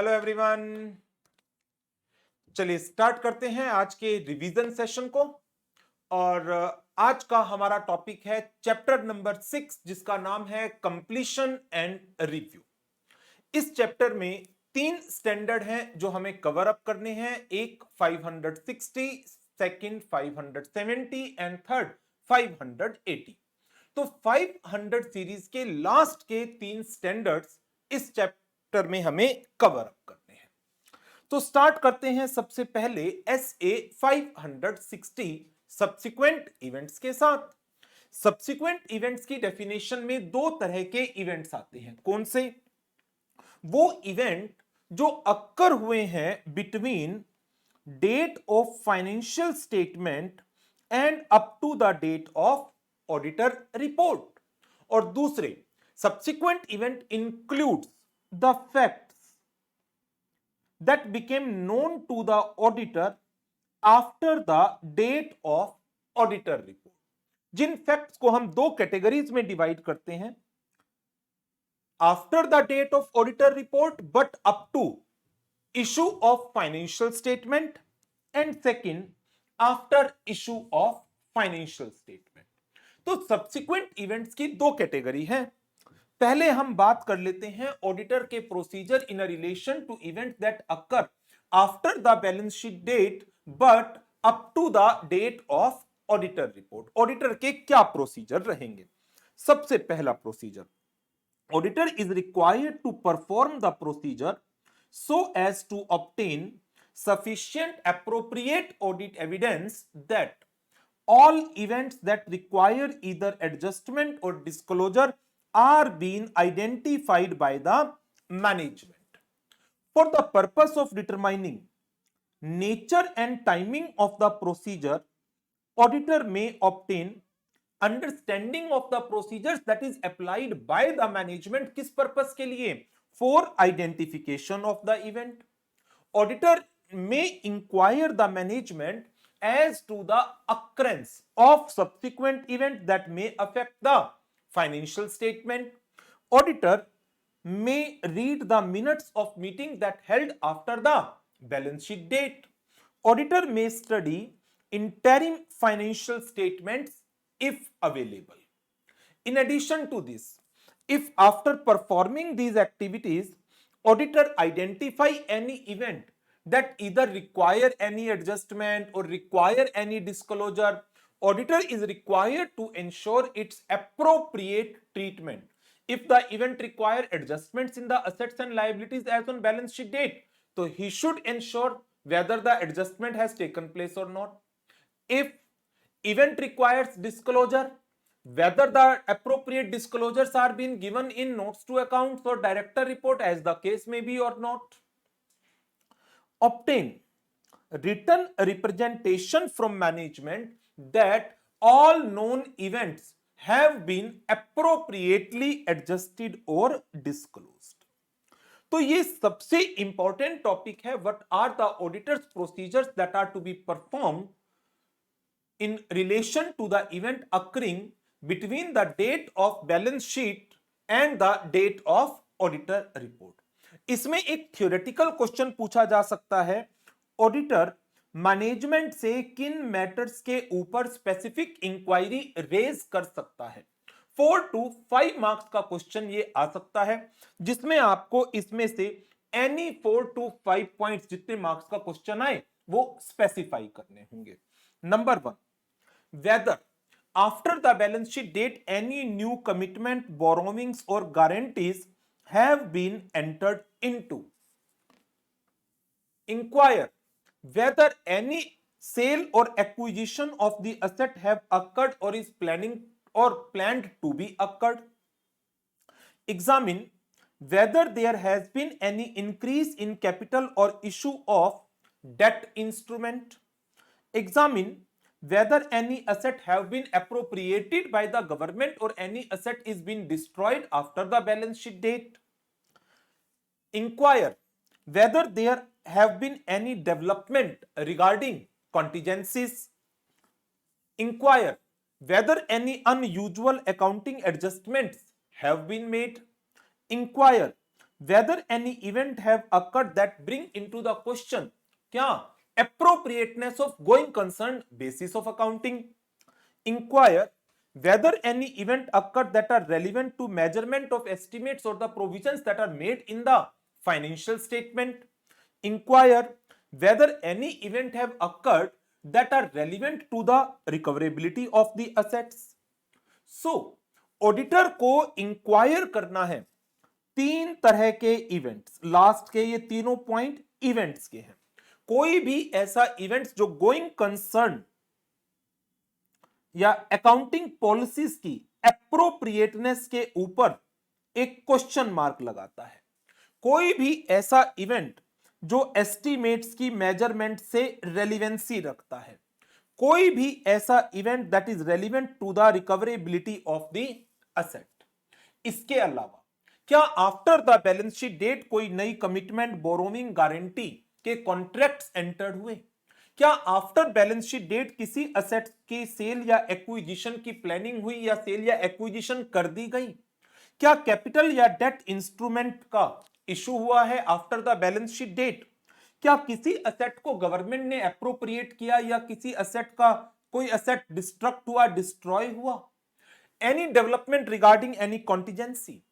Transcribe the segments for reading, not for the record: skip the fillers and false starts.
Hello everyone. चलिए start करते हैं आज के रिवीजन सेशन को। और आज का हमारा टॉपिक है चैप्टर नंबर 6, जिसका नाम है कंप्लीशन एंड रिव्यू। इस चैप्टर में 3 स्टैंडर्ड हैं जो हमें कवर अप करने हैं। एक 560, सेकंड 570 एंड थर्ड 580। तो 500 सीरीज के लास्ट के 3 स्टैंडर्ड्स इस चैप्टर में हमें कवर अप करने हैं। तो स्टार्ट करते हैं सबसे पहले SA 560 सब्सिक्वेंट इवेंट्स के साथ। सब्सिक्वेंट इवेंट्स की डेफिनेशन में 2 तरह के इवेंट्स आते हैं। कौन से? वो इवेंट जो अक्कर हुए हैं between date of financial statement and up to the date of auditor report. और दूसरे subsequent event includes the facts that became known to the auditor after the date of auditor report। जिन facts को हम 2 categories में divide करते हैं, after the date of auditor report but up to issue of financial statement, and second after issue of financial statement. तो subsequent events की 2 category है। पहले हम बात कर लेते हैं ऑडिटर के procedure in relation to event that occur after the balance sheet date but up to the date of auditor report. Auditor के क्या प्रोसीजर रहेंगे? सबसे पहला procedure, auditor is required to perform the procedure so as to obtain sufficient appropriate audit evidence that all events that require either adjustment or disclosure are being identified by the management. For the purpose of determining nature and timing of the procedure, auditor may obtain understanding of the procedures that is applied by the management. किस purpose के लिए? For identification of the event. Auditor may inquire the management as to the occurrence of subsequent event that may affect the financial statement. Auditor may read the minutes of meeting that held after the balance sheet date. Auditor may study interim financial statements if available. In addition to this, if after performing these activities, auditor identify any event that either require any adjustment or require any disclosure, auditor is required to ensure its appropriate treatment. If the event require adjustments in the assets and liabilities as on balance sheet date, so he should ensure whether the adjustment has taken place or not. If event requires disclosure, whether the appropriate disclosures are being given in notes to accounts or director report as the case may be or not. Obtain written representation from management that all known events have been appropriately adjusted or disclosed. तो ये सबसे important topic है। What are the auditors procedures that are to be performed in relation to the event occurring between the date of balance sheet and the date of auditor report. इसमें एक theoretical question पूछा जा सकता है, auditor management से किन matters के ऊपर स्पेसिफिक इंक्वायरी रेज कर सकता है। 4 to 5 मार्क्स का क्वेश्चन ये आ सकता है, जिसमें आपको इसमें से एनी 4 to 5 पॉइंट्स जितने मार्क्स का क्वेश्चन आए वो स्पेसिफाई करने होंगे। Number 1, whether after the balance sheet date any new commitment, borrowings or guarantees have been entered into. Inquire whether any sale or acquisition of the asset have occurred or is planning or planned to be occurred. Examine whether there has been any increase in capital or issue of debt instrument. Examine whether any asset have been appropriated by the government or any asset is being destroyed after the balance sheet date. Inquire whether there have been any development regarding contingencies. Inquire whether any unusual accounting adjustments have been made. Inquire whether any event have occurred that bring into the question क्या appropriateness of going concern basis of accounting. Inquire whether any event occurred that are relevant to measurement of estimates or the provisions that are made in the financial statement. Inquire whether any event have occurred that are relevant to the recoverability of the assets. So, auditor को inquire करना है तीन तरह के events, last के ये तीनों point events के हैं। कोई भी ऐसा इवेंट्स जो गोइंग कंसर्न या अकाउंटिंग पॉलिसीज की एप्रोप्रिएटनेस के ऊपर एक क्वेश्चन मार्क लगाता है। कोई भी ऐसा इवेंट जो एस्टिमेट्स की मेजरमेंट से रेलिवेंसी रखता है। कोई भी ऐसा event that is relevant to the recoverability of the asset. इसके अलावा क्या after the balance sheet date कोई नई कमिटमेंट, बोरोइंग, गारंटी के कॉन्ट्रैक्ट्स एंटर्ड हुए? क्या आफ्टर बैलेंस शीट डेट किसी असेट की सेल या एक्विजिशन की प्लानिंग हुई या सेल या एक्विजिशन कर दी गई? क्या कैपिटल या डेट इंस्ट्रूमेंट का इशू हुआ है after the balance sheet date? क्या किसी असेट को गवर्नमेंट ने एप्रोप्रिएट किया या किसी असेट का कोई असेट डिस्ट्रक्ट हुआ, डिस्ट्रॉय हुआ? Any development regarding any contingency,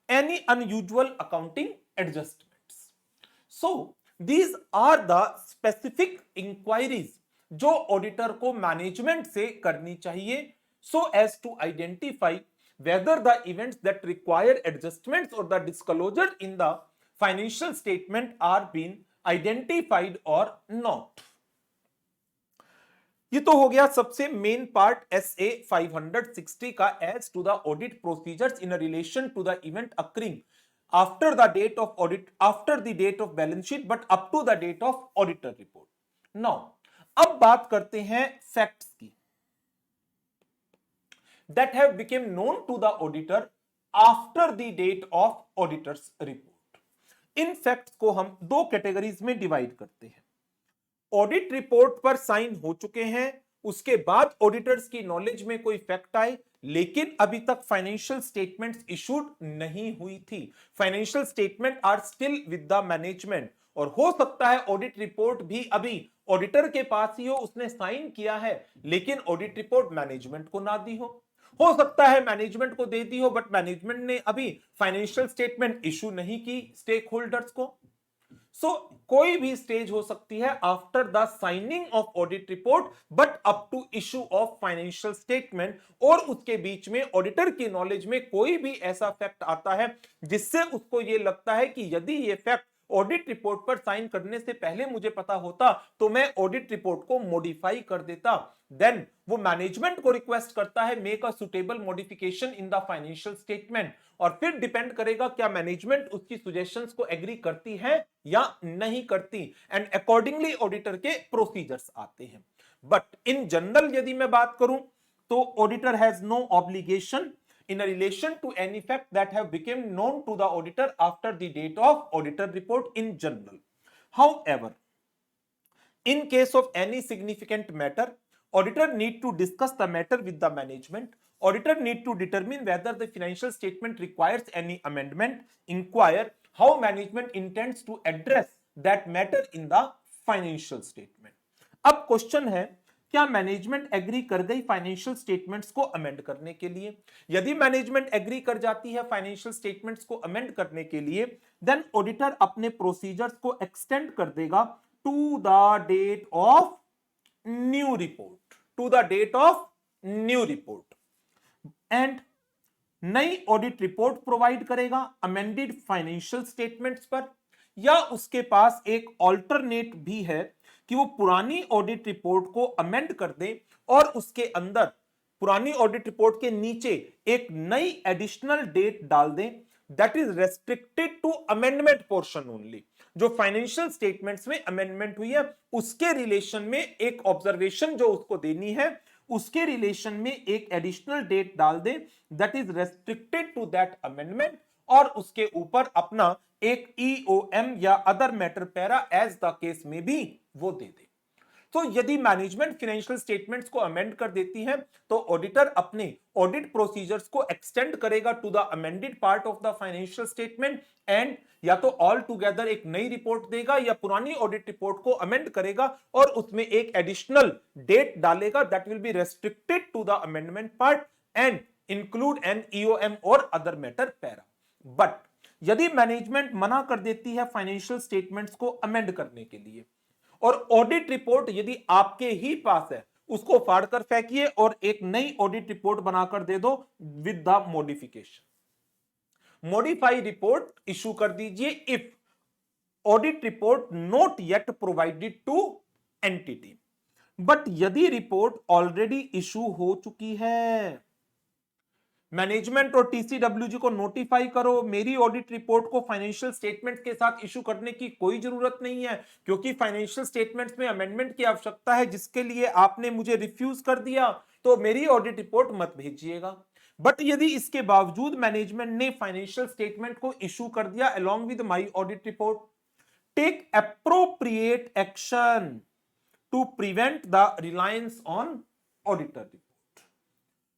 any unusual accounting adjustments. So these are the specific inquiries जो ऑडिटर को मैनेजमेंट से करनी चाहिए so as to identify whether the events that require adjustments or the disclosure in the financial statement are being identified or not. ये तो हो गया सबसे मेन पार्ट SA 560 का as to the audit procedures in relation to the event occurring after the date of audit, after the date of balance sheet but up to the date of auditor report. Now अब बात करते हैं facts की that have become known to the auditor after the date of auditor's report. In facts को हम दो categories में divide करते हैं। ऑडिट रिपोर्ट पर साइन हो चुके हैं, उसके बाद ऑडिटर्स की नॉलेज में कोई फैक्ट आए लेकिन अभी तक फाइनेंशियल स्टेटमेंट्स इशूड नहीं हुई थी। Financial statement are still with the management और हो सकता है ऑडिट रिपोर्ट भी अभी ऑडिटर के पास ही हो, उसने साइन किया है लेकिन ऑडिट रिपोर्ट मैनेजमेंट को ना दी हो सकता है मैनेजमेंट को दे दी हो बट मैनेजमेंट ने अभी फाइनेंशियल स्टेटमेंट इशू नहीं की स्टेक होल्डर्स को। सो कोई भी स्टेज हो सकती है after the signing of audit report but up to issue of financial statement, और उसके बीच में ऑडिटर की नॉलेज में कोई भी ऐसा फैक्ट आता है जिससे उसको यह लगता है कि यदि ये फैक्ट ऑडिट रिपोर्ट पर साइन करने से पहले मुझे पता होता तो मैं ऑडिट रिपोर्ट को मॉडिफाई कर देता, देन वो मैनेजमेंट को रिक्वेस्ट करता है make a suitable modification in the financial statement, और फिर डिपेंड करेगा क्या मैनेजमेंट उसकी सजेशंस को एग्री करती है या नहीं करती, एंड अकॉर्डिंगली ऑडिटर के प्रोसीजर्स आते हैं। बट इन जनरल यदि मैं बात करूं तो auditor has no obligation in a relation to any fact that have become known to the auditor after the date of auditor report in general. However, in case of any significant matter, auditor need to discuss the matter with the management. Auditor need to determine whether the financial statement requires any amendment, inquire how management intends to address that matter in the financial statement. अब question है क्या management agree कर गई financial statements को amend करने के लिए? यदि मैनेजमेंट एग्री कर जाती है फाइनेंशियल स्टेटमेंट्स को अमेंड करने के लिए, देन ऑडिटर अपने प्रोसीजर्स को एक्सटेंड कर देगा to the date of new report, to the date of new report, and नई ऑडिट रिपोर्ट प्रोवाइड करेगा अमेंडेड फाइनेंशियल स्टेटमेंट्स पर, या उसके पास एक ऑल्टरनेट भी है कि वो पुरानी ऑडिट रिपोर्ट को अमेंड कर दे और उसके अंदर पुरानी ऑडिट रिपोर्ट के नीचे एक नई एडिशनल डेट डाल दें that is restricted to amendment portion only. जो फाइनेंशियल स्टेटमेंट्स में अमेंडमेंट हुई है उसके रिलेशन में एक ऑब्जर्वेशन जो उसको देनी है उसके रिलेशन में एक एडिशनल डेट डाल दें that is restricted to that amendment, और उसके ऊपर अपना एक EOM या other matter para as the case में भी वो दे दे। तो यदि मैनेजमेंट फाइनेंशियल स्टेटमेंट्स को अमेंड कर देती है तो ऑडिटर अपने ऑडिट प्रोसीजर्स को एक्सटेंड करेगा to the amended part of the financial statement and या तो ऑल टुगेदर एक नई रिपोर्ट देगा या पुरानी ऑडिट रिपोर्ट को अमेंड करेगा और उसमें एक एडिशनल डेट डालेगा that will be restricted to the amendment part and include an EOM और अदर मैटर पैरा। बट यदि मैनेजमेंट मना कर देती है फाइनेंशियल स्टेटमेंट्स को अमेंड करने के लिए और ऑडिट रिपोर्ट यदि आपके ही पास है उसको फाड़कर फेंकिए और एक नई ऑडिट रिपोर्ट बनाकर दे दो with the modification. Modify report issue कर दीजिए if audit report not yet provided to entity. But यदि रिपोर्ट ऑलरेडी इशू हो चुकी है, मैनेजमेंट और टीसीडब्ल्यूजी को नोटिफाई करो मेरी ऑडिट रिपोर्ट को फाइनेंशियल स्टेटमेंट के साथ इशू करने की कोई जरूरत नहीं है क्योंकि फाइनेंशियल स्टेटमेंट्स में अमेंडमेंट की आवश्यकता है जिसके लिए आपने मुझे रिफ्यूज कर दिया, तो मेरी ऑडिट रिपोर्ट मत भेजिएगा। बट यदि इसके बावजूद मैनेजमेंट ने फाइनेंशियल स्टेटमेंट को इशू कर दिया along with my audit report, take appropriate action to prevent the reliance on auditor report.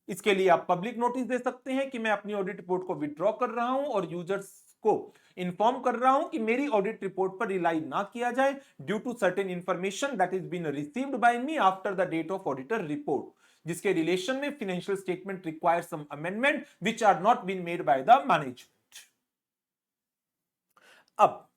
इसके लिए आप पब्लिक नोटिस दे सकते हैं कि मैं अपनी ऑडिट रिपोर्ट को विड्रॉ कर रहा हूं और यूजर्स को इन्फॉर्म कर रहा हूं कि मेरी ऑडिट रिपोर्ट पर रिलाई ना किया जाए due to certain information that is been received by me after the date of auditor report, जिसके रिलेशन में financial statement require some amendment which are not been made by the management. अब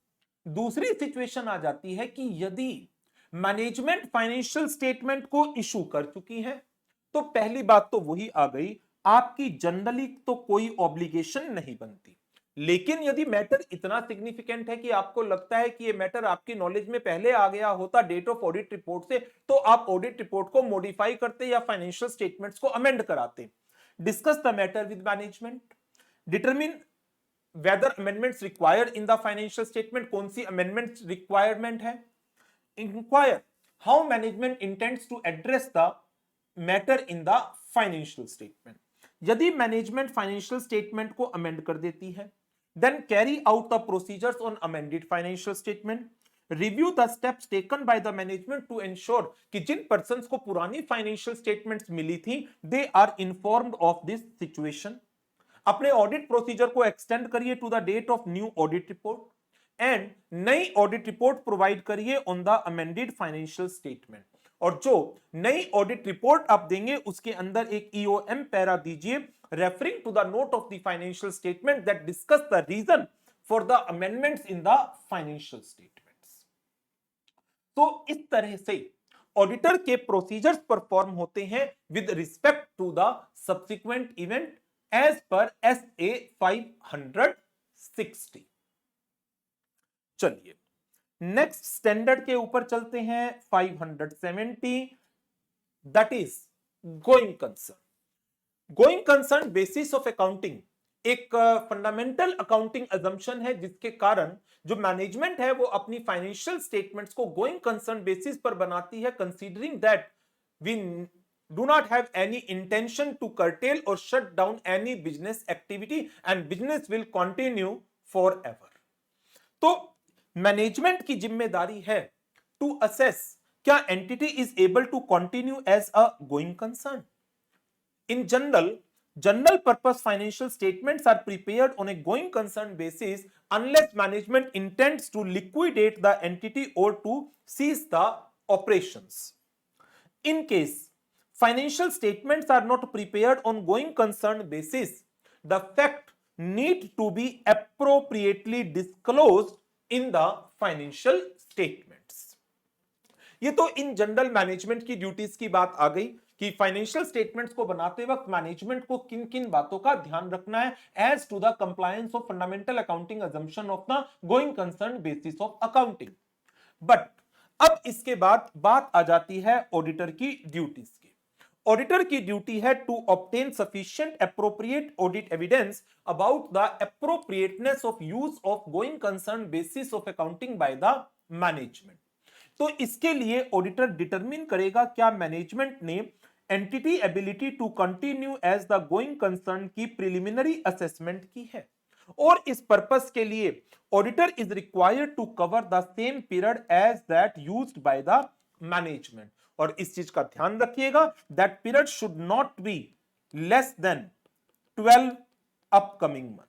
दूसरी situation आ जाती है कि यदि management financial statement को इशू कर चुकी है तो पहली बात तो वही आ गई, आपकी जनरली तो कोई ऑब्लिगेशन नहीं बनती। लेकिन यदि मैटर इतना सिग्निफिकेंट है कि आपको लगता है कि ये मैटर आपकी नॉलेज में पहले आ गया होता डेट ऑफ ऑडिट रिपोर्ट से, तो आप ऑडिट रिपोर्ट को मॉडिफाई करते या फाइनेंशियल स्टेटमेंट्स को अमेंड कराते। Discuss the matter with management, determine whether amendments required in the financial statement, कौन सी अमेंडमेंट रिक्वायरमेंट है, inquire how management intends to address the matter in the financial statement. यदि management financial statement को amend कर देती है then carry out the procedures on amended financial statement, review the steps taken by the management to ensure कि जिन persons को पुरानी financial statements मिली थी they are informed of this situation. अपने ऑडिट प्रोसीजर को एक्सटेंड करिए to the date of new audit report and नई ऑडिट रिपोर्ट प्रोवाइड करिए on the amended financial statement. और जो नई ऑडिट रिपोर्ट आप देंगे उसके अंदर एक ईओएम पैरा दीजिए referring to the note of the financial statement that discuss the reason for the amendments in the financial statements. तो इस तरह से ऑडिटर के प्रोसीजर्स परफॉर्म होते हैं with respect to the subsequent event as per SA 560। चलिए next standard के ऊपर चलते हैं 570, that is going concern. Going concern basis of accounting एक फंडामेंटल अकाउंटिंग अजम्पशन है जिसके कारण जो मैनेजमेंट है वो अपनी फाइनेंशियल स्टेटमेंट्स को गोइंग कंसर्न बेसिस पर बनाती है, considering that we do not have any intention to curtail or shut down any business activity and business will continue forever। तो मैनेजमेंट की जिम्मेदारी है टू असेस क्या entity is able to continue as a going concern. In general purpose financial statements are prepared on a going concern basis unless management intends to liquidate the entity or to cease the operations. In case financial statements are not prepared on going concern basis, the fact need to be appropriately disclosed in the financial statements। ये तो in general management की duties की बात आ गई कि financial statements को बनाते वक्त मैनेजमेंट को किन किन बातों का ध्यान रखना है as to the compliance of fundamental accounting assumption of the going concern basis of accounting. But अब इसके बाद बात आ जाती है ऑडिटर की ड्यूटीज की। ऑडिटर की ड्यूटी है to obtain sufficient appropriate audit evidence about the appropriateness of use of going concern basis of accounting by the management. तो इसके लिए ऑडिटर डिटरमिन करेगा क्या मैनेजमेंट ने entity ability to continue as the going concern की preliminary assessment की है, और इस पर्पस के लिए auditor is required to cover the same period as that used by the management. और इस चीज का ध्यान रखिएगा, that period should not be less than 12 upcoming months.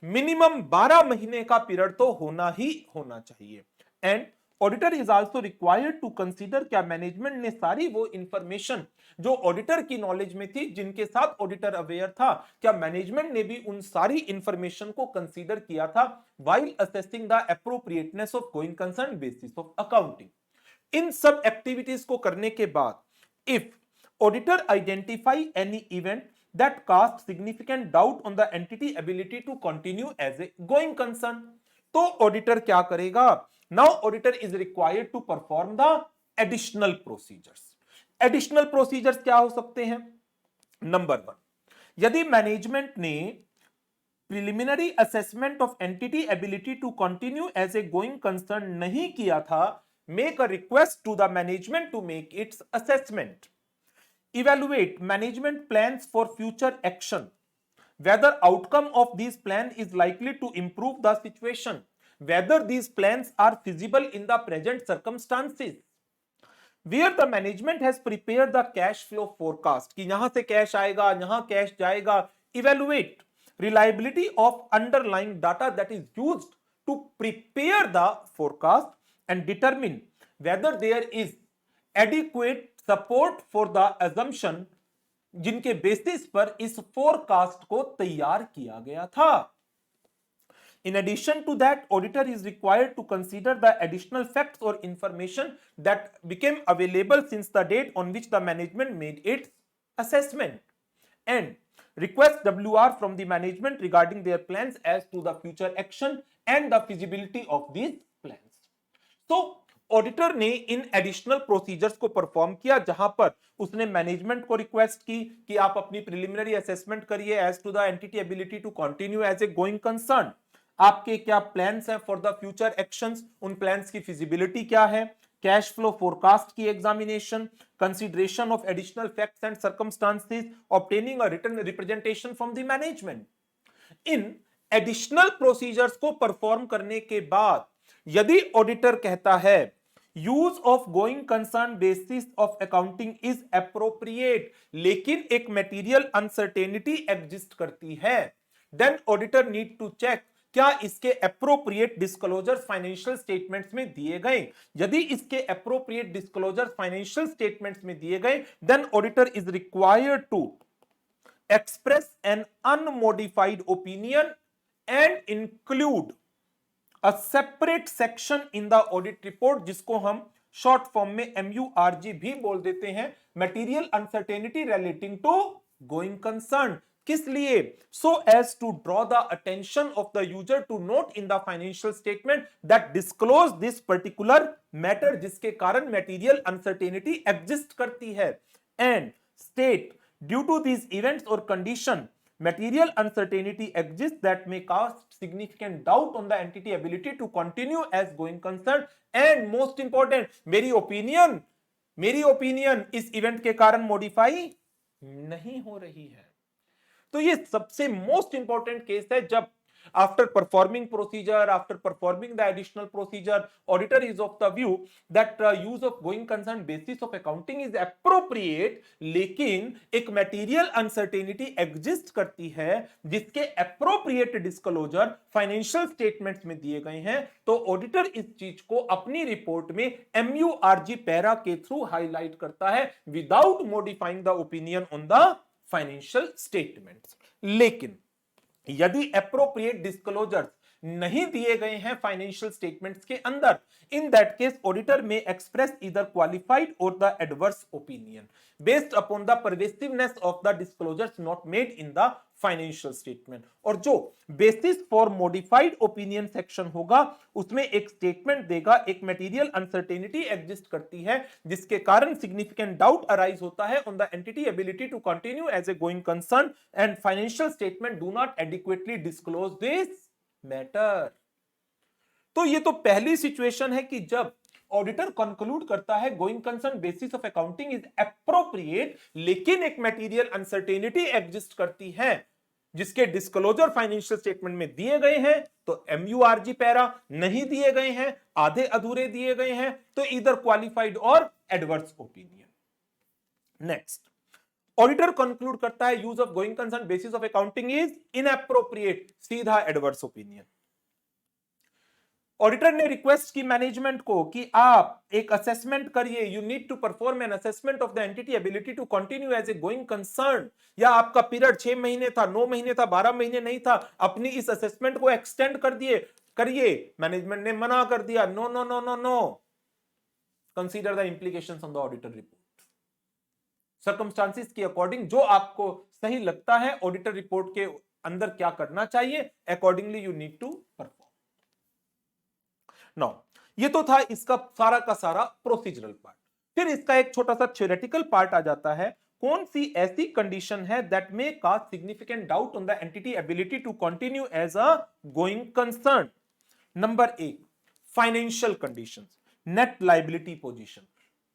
Minimum 12 महीने का पीरियड तो होना ही होना चाहिए। And auditor is also required to consider, क्या मैनेजमेंट ने सारी वो इंफॉर्मेशन जो ऑडिटर की नॉलेज में थी, जिनके साथ ऑडिटर अवेयर था, क्या मैनेजमेंट ने भी उन सारी इंफॉर्मेशन को कंसीडर किया था while assessing the appropriateness of going concern basis of accounting. इन सब एक्टिविटीज को करने के बाद, if auditor identify any event that cast significant doubt on the entity ability to continue as a going concern, तो auditor क्या करेगा? Now auditor is required to perform the additional procedures. Additional procedures क्या हो सकते हैं? Number 1, यदि management ने preliminary assessment of entity ability to continue as a going concern नहीं किया था, make a request to the management to make its assessment. Evaluate management plans for future action, whether outcome of these plan is likely to improve the situation, whether these plans are feasible in the present circumstances, where the management has prepared the cash flow forecast, कि यहां से cash आएगा, यहां cash जाएगा। Evaluate reliability of underlying data that is used to prepare the forecast and determine whether there is adequate support for the assumption जिनके basis पर इस forecast को तैयार किया गया था। In addition to that, auditor is required to consider the additional facts or information that became available since the date on which the management made its assessment, and request WR from the management regarding their plans as to the future action and the feasibility of these plans. So auditor ने इन additional procedures को perform किया, जहां पर उसने management को request की कि आप अपनी प्रिलिमिनरी असेसमेंट करिए as to the entity ability to continue as a going concern. आपके क्या प्लान्स हैं फॉर द फ्यूचर एक्शंस, उन प्लान्स की फिजिबिलिटी क्या है, कैश फ्लो फोरकास्ट की examination, consideration of additional facts and circumstances, obtaining a written representation from the management. इन additional procedures को परफॉर्म करने के बाद यदि ऑडिटर कहता है use of going concern basis of accounting is appropriate, लेकिन एक मटेरियल अनसर्टेनिटी एग्जिस्ट करती है, then auditor need to check क्या इसके एप्रोप्रिएट डिस्क्लोजर फाइनेंशियल स्टेटमेंट्स में दिए गए। यदि इसके एप्रोप्रिएट डिस्क्लोजर फाइनेंशियल स्टेटमेंट्स में दिए गए, then auditor is required to express an unmodified opinion and include a separate section in the audit report, जिसको हम शॉर्ट फॉर्म में MURG भी बोल देते हैं, material uncertainty relating to going concern। किस लिए? So as to draw the attention of the user to note in the financial statement that disclose this particular matter, जिसके कारण material uncertainty exist करती है, and state due to these events or condition material uncertainty exists that may cast significant doubt on the entity ability to continue as going concern, and most important, मेरी opinion इस event के कारण modify नहीं हो रही है। तो ये सबसे मोस्ट इंपॉर्टेंट केस है, जब after performing procedure, after performing the additional procedure, auditor is of the view that use of going concern basis of accounting is appropriate, लेकिन एक material uncertainty exist करती है जिसके appropriate disclosure financial statements में दिए गए हैं, तो auditor इस चीज को अपनी रिपोर्ट में MURG पैरा के थ्रू हाईलाइट करता है without modifying the opinion on the financial statements। लेकिन यदि एप्रोप्रिएट डिस्क्लोजर्स नहीं दिए गए हैं फाइनेंशियल स्टेटमेंट्स के अंदर, इन दैट केस ऑडिटर में एक्सप्रेस ईदर क्वालिफाइड और the adverse opinion based upon the pervasiveness of the disclosures not made in the financial statement. और जो basis for modified opinion section होगा, उसमें एक स्टेटमेंट देगा एक मटेरियल अनसर्टेनिटी एग्जिस्ट करती है जिसके कारण सिग्निफिकेंट डाउट अराइज होता है on the entity ability to continue as a going concern, and financial statement do not adequately disclose this matter. तो ये तो पहली सिचुएशन है कि जब ऑडिटर कंक्लूड करता है going concern basis of accounting is appropriate, लेकिन एक मटेरियल अनसर्टेनिटी एग्जिस्ट करती है, जिसके डिस्क्लोजर फाइनेंशियल स्टेटमेंट में दिए गए हैं तो MURG पैरा, नहीं दिए गए हैं, आधे अधूरे दिए गए हैं तो इधर क्वालिफाइड और adverse opinion. Next, auditor conclude करता है use of going concern basis of accounting is inappropriate, सीधा एडवर्स ओपिनियन। ऑडिटर ने रिक्वेस्ट की मैनेजमेंट को कि आप एक असेसमेंट करिए, you need to perform an assessment of the entity ability to continue as a going concern, या आपका पीरियड 6 महीने था, 9 महीने था, 12 महीने नहीं था, अपनी इस असेसमेंट को एक्सटेंड कर दिए करिए। मैनेजमेंट ने मना कर दिया, no no no no no, consider the implications on the auditor report, circumstances के अकॉर्डिंग जो आपको सही लगता है ऑडिटर रिपोर्ट के अंदर क्या करना चाहिए, accordingly you need to perform. Now ये तो था इसका सारा का सारा प्रोसीजरल पार्ट। फिर इसका एक छोटा सा थ्योरेटिकल पार्ट आ जाता है, कौन सी ऐसी कंडीशन है that may cause significant doubt on the entity ability to continue as a going concern. Number A, financial conditions, net liability position,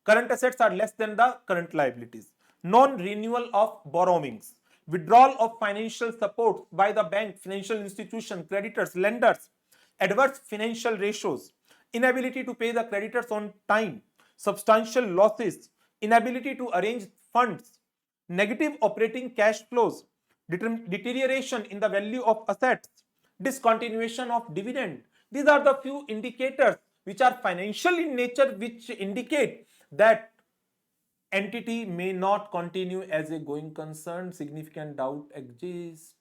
current assets are less than the current liabilities, non-renewal of borrowings, withdrawal of financial support by the bank, financial institution, creditors, lenders, adverse financial ratios, inability to pay the creditors on time, substantial losses, inability to arrange funds, negative operating cash flows, deterioration in the value of assets, discontinuation of dividend. These are the few indicators which are financial in nature, which indicate that entity may not continue as a going concern, significant doubt exists.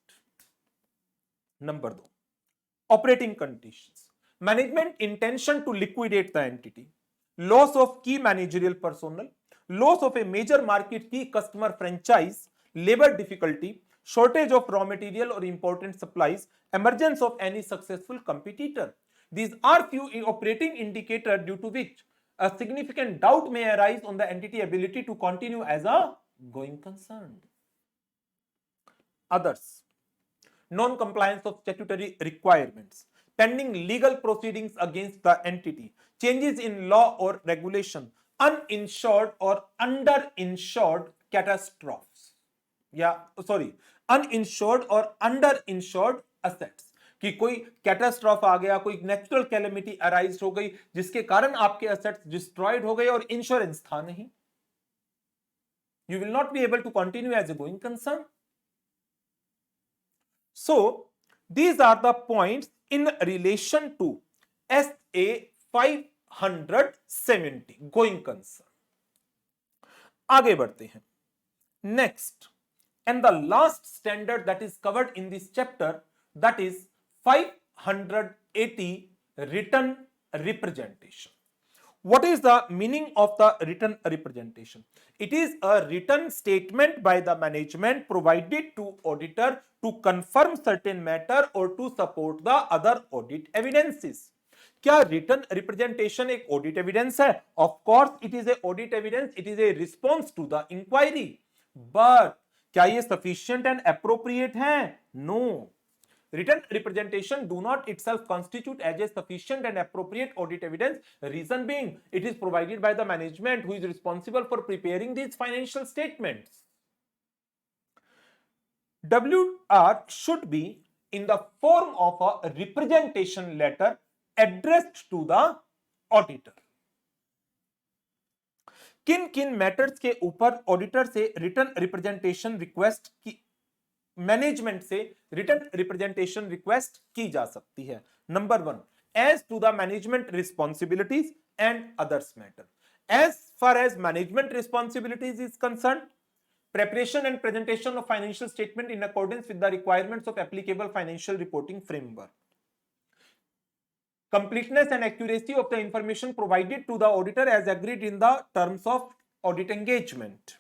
Number 2, operating conditions, management intention to liquidate the entity, loss of key managerial personnel, loss of a major market key customer franchise, labor difficulty, shortage of raw material or important supplies, emergence of any successful competitor. These are few operating indicators due to which a significant doubt may arise on the entity ability to continue as a going concern. Others, non-compliance of statutory requirements, pending legal proceedings against the entity, changes in law or regulation, uninsured or underinsured catastrophes, uninsured or underinsured assets, कि कोई catastrophe आ गया, कोई natural calamity arise हो गई जिसके कारण आपके assets destroyed हो गए और इंश्योरेंस था नहीं, you will not be able to continue as a going concern. So these are the points in relation to SA 570 going concern. आगे बढ़ते हैं। Next and the last standard that is covered in this chapter, that is 580 written representation. What is the meaning of the written representation? It is a written statement by the management provided to auditor to confirm certain matter or to support the other audit evidences. क्या written representation एक audit evidence है? Of course it is a audit evidence, it is a response to the inquiry. But क्या ये sufficient and appropriate है? No. Written representation do not itself constitute as a sufficient and appropriate audit evidence. Reason being, it is provided by the management who is responsible for preparing these financial statements. WR should be in the form of a representation letter addressed to the auditor. किन किन matters के ऊपर auditor से written representation request की, management से written representation request की जा सकती है? Number 1, as to the management responsibilities and others matter. As far as management responsibilities is concern, preparation and presentation of financial statement in accordance with the requirements of applicable financial reporting framework, completeness and accuracy of the information provided to the auditor as agreed in the terms of audit engagement,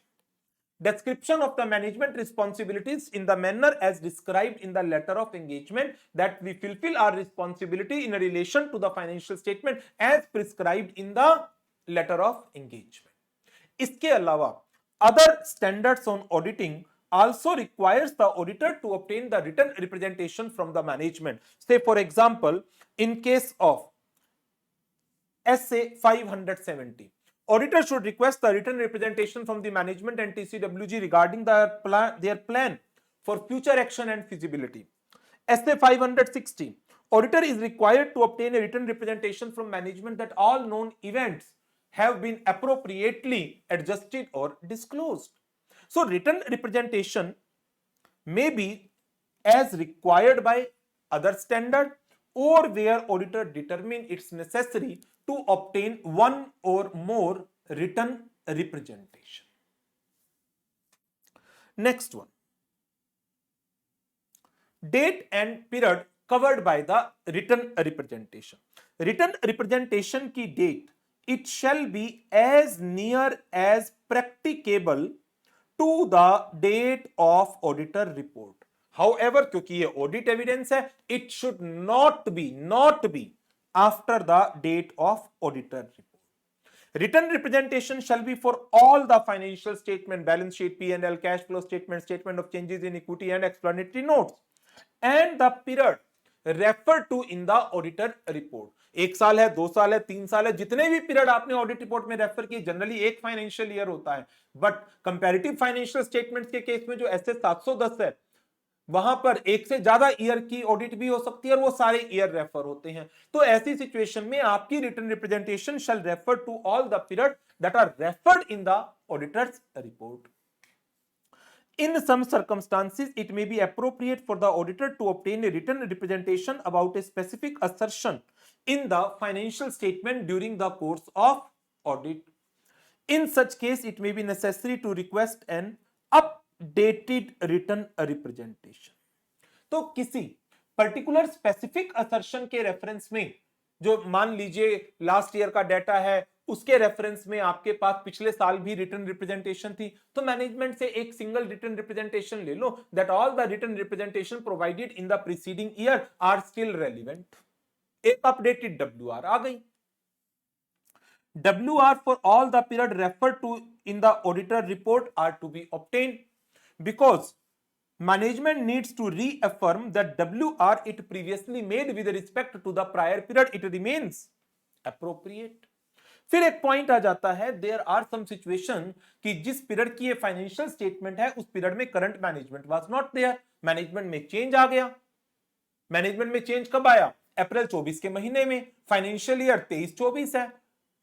description of the management responsibilities in the manner as described in the letter of engagement, that we fulfill our responsibility in relation to the financial statement as prescribed in the letter of engagement. इसके अलावा other standards on auditing also requires the auditor to obtain the written representation from the management. Say for example, in case of SA 570, auditor should request the written representation from the management and TCWG regarding their plan for future action and feasibility. SA 560. Auditor is required to obtain a written representation from management that all known events have been appropriately adjusted or disclosed. So written representation may be as required by other standard or where auditor determine it's necessary to obtain one or more written representation. Next one. Date and period covered by the written representation. Written representation की date, it shall be as near as practicable to the date of auditor report. However, क्योंकि ये audit evidence है, it should not be after the date of auditor report. Written representation shall be for all the financial statement, balance sheet, P&L, cash flow statement, statement of changes in equity and explanatory notes, and the period referred to in the auditor report. 1 साल है, 2 साल है, 3 साल है, जितने भी period आपने audit report में रेफर किए, जनरली एक फाइनेंशियल ईयर होता है, बट कंपैरेटिव फाइनेंशियल स्टेटमेंट्स के केस में जो एसए 710 है, वहां पर एक से ज्यादा ईयर की ऑडिट भी हो सकती है और वो सारे ईयर रेफर होते हैं. तो ऐसी सिचुएशन में आपकी written representation shall refer to all the period that are referred in the auditors report. In some circumstances, it may be appropriate for the auditor to obtain a written representation about a specific assertion in the financial statement during the course of audit. In such case, it may be necessary to request an updated written representation. तो किसी particular specific assertion के reference में, जो मान लीजिए last year का data है, उसके रेफरेंस में आपके पास पिछले साल भी रिटन रिप्रेजेंटेशन थी, तो मैनेजमेंट से एक सिंगल रिटन रिप्रेजेंटेशन ले लो that all the written representation provided in the preceding year are still relevant. एक अपडेटेड WR आ गई. WR for all the period referred to in the auditor report are to be obtained because management needs to reaffirm that WR it previously made with respect to the prior period it remains appropriate. फिर एक point आ जाता है, there are some situation कि जिस period की ये financial statement है उस पीरियड में current management was not there, management में चेंज आ गया. मैनेजमेंट में चेंज कब आया? अप्रैल 24 के महीने में. फाइनेंशियल ईयर 23-24 है.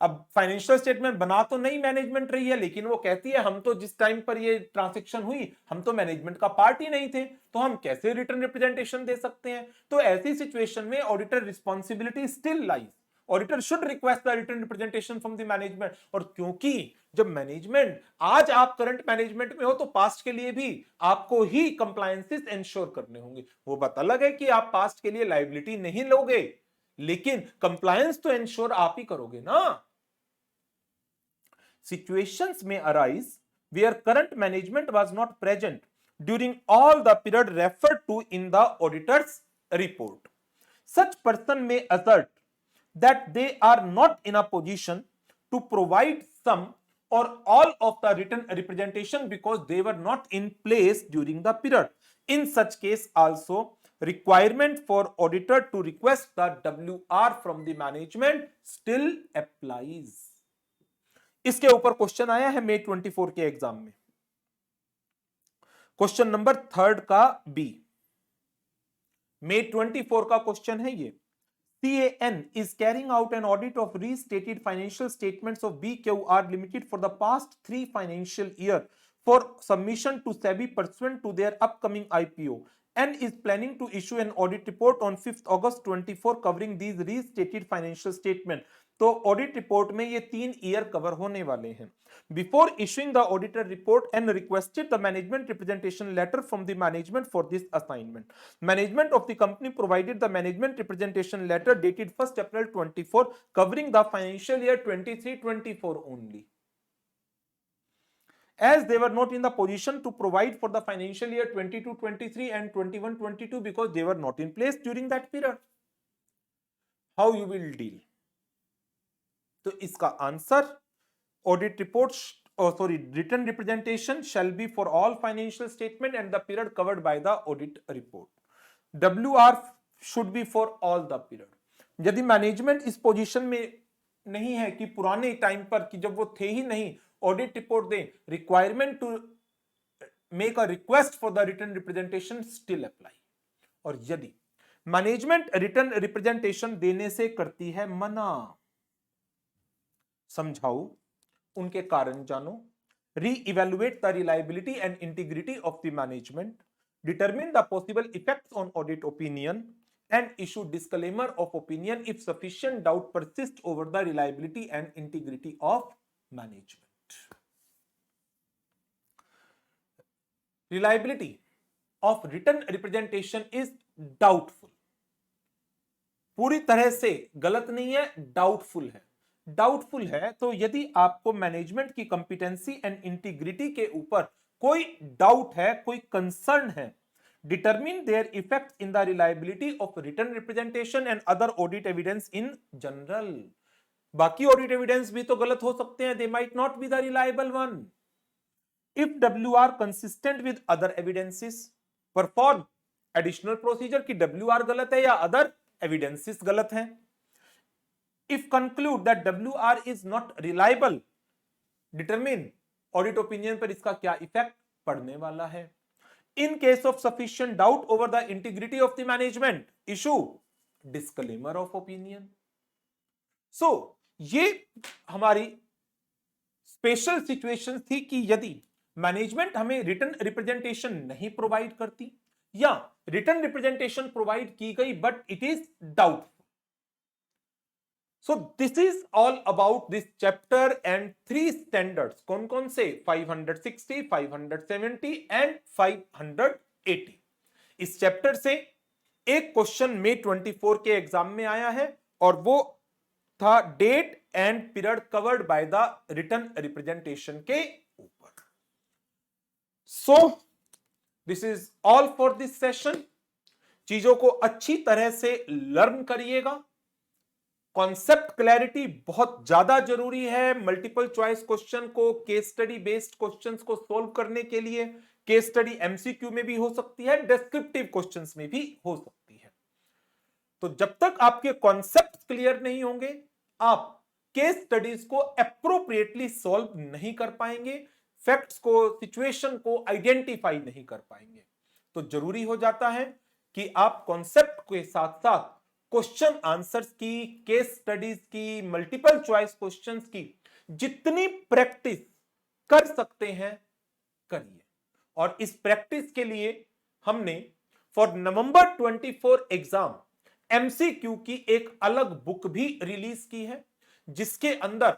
अब फाइनेंशियल स्टेटमेंट बना तो नई मैनेजमेंट रही है, लेकिन वो कहती है हम तो जिस टाइम पर ये ट्रांजैक्शन हुई हम तो मैनेजमेंट का पार्ट ही नहीं थे, तो हम कैसे रिटर्न रिप्रेजेंटेशन दे सकते हैं. तो ऐसी सिचुएशन में auditor responsibility still lies. Auditor should request the written representation from the management. और क्योंकि जब मैनेजमेंट, आज आप करंट मैनेजमेंट में हो तो पास्ट के लिए भी आपको ही कंप्लायंसेस इंश्योर करने होंगे. वो बात अलग है कि आप पास्ट के लिए लायबिलिटी नहीं लोगे, लेकिन कंप्लायंस तो इंश्योर आप ही करोगे ना. Situations may arise where current management was not present during all the period referred to in the auditor's report. Such person may assert that they are not in a position to provide some or all of the written representation because they were not in place during the period. In such case also, requirement for auditor to request the WR from the management still applies. इसके ऊपर question आया है May 24 के exam में. Question number 3 का B, May 24 का question है ये. CAN is carrying out an audit of restated financial statements of BQR Limited for the past 3 financial year for submission to SEBI pursuant to their upcoming IPO and is planning to issue an audit report on 5th August 24 covering these restated financial statement. तो audit report में ये 3 year cover होने वाले हैं. Before issuing the auditor report and requested the management representation letter from the management for this assignment. Management of the company provided the management representation letter dated 1st April 24 covering the financial year 23-24 only, as they were not in the position to provide for the financial year 22-23 and 21-22 because they were not in place during that period. How you will deal? तो इसका answer, audit report written representation shall be for all financial statement and the period covered by the audit report. WR should be for all the period. यदि management इस position में नहीं है कि पुराने time पर कि जब वो थे ही नहीं ऑडिट रिपोर्ट दें, requirement to make a request for the written representation still apply. और यदि मैनेजमेंट रिटन रिप्रेजेंटेशन देने से करती है मना, समझाओ, उनके कारण जानो, re-evaluate the reliability and integrity of the management, determine the possible effects on audit opinion, and issue disclaimer of opinion if sufficient doubt persists over the reliability and integrity of management. Reliability of written representation is doubtful. पूरी तरह से गलत नहीं है, doubtful है। Doubtful है तो यदि आपको मैनेजमेंट की कंपिटेंसी एंड इंटीग्रिटी के ऊपर कोई डाउट है, कोई कंसर्न है, determine their effect in the reliability of written representation and other audit evidence in general. बाकी ऑडिट एविडेंस भी तो गलत हो सकते हैं, they might not be the reliable one. If WR consistent with other evidences, perform additional procedure की WR गलत है या अदर एविडेंसेस गलत हैं। If conclude that WR is not reliable, determine audit opinion पर इसका क्या इफेक्ट पड़ने वाला है। इन case of sufficient doubt over the integrity of the management, issue disclaimer of opinion. So ये हमारी स्पेशल सिचुएशन थी कि यदि मैनेजमेंट हमें रिटन रिप्रेजेंटेशन नहीं प्रोवाइड करती या रिटन रिप्रेजेंटेशन प्रोवाइड की गई but it is doubtful. So this is all about this chapter and 3 standards. कौन कौन से? 560, 570 and 580। इस चैप्टर से एक क्वेश्चन May 24 के एग्जाम में आया है और वो था date and period covered by the written representation के ऊपर। So this is all for this session. चीजों को अच्छी तरह से लर्न करिएगा। कॉन्सेप्ट क्लैरिटी बहुत ज्यादा जरूरी है मल्टीपल चॉइस क्वेश्चन को, केस स्टडी बेस्ड क्वेश्चंस को सोल्व करने के लिए। केस स्टडी एमसीक्यू में भी हो सकती है, डिस्क्रिप्टिव क्वेश्चंस में भी हो सकती है। तो जब तक आपके कॉन्सेप्ट क्लियर नहीं होंगे, आप केस स्टडीज को एप्रोप्रिएटली सॉल्व नहीं कर पाएंगे, फैक्ट्स को, सिचुएशन को आइडेंटिफाई नहीं कर पाएंगे। तो जरूरी हो जाता है कि आप कॉन्सेप्ट के साथ साथ क्वेश्चन आंसर्स की, केस स्टडीज की, मल्टीपल चॉइस क्वेश्चंस की जितनी प्रैक्टिस कर सकते हैं करिए। और इस प्रैक्टिस के लिए हमने फॉर नवंबर 24 एग्जाम एमसीक्यू की एक अलग बुक भी रिलीज की है, जिसके अंदर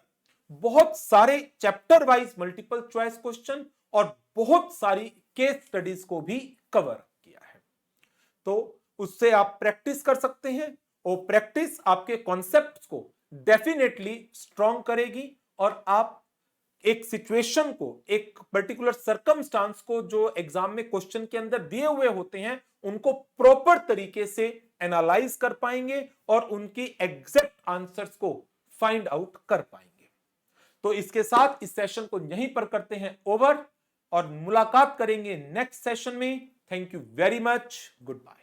बहुत सारे chapter wise multiple choice question और बहुत सारी केस स्टडीज को भी कवर किया है। तो उससे आप प्रैक्टिस कर सकते हैं और प्रैक्टिस आपके कॉन्सेप्ट्स को डेफिनेटली स्ट्रॉन्ग करेगी और आप एक सिचुएशन को, एक पर्टिकुलर सर्कमस्टांस को जो एग्जाम में क्वेश्चन के अंदर दिए हुए होते हैं उनको प्रॉपर तरीके से एनालाइज कर पाएंगे और उनकी एग्जैक्ट आंसर्स को फाइंड आउट कर पाएंगे। तो इसके साथ इस सेशन को यहीं पर करते हैं ओवर और मुलाकात करेंगे नेक्स्ट सेशन में। Thank you very much, good bye.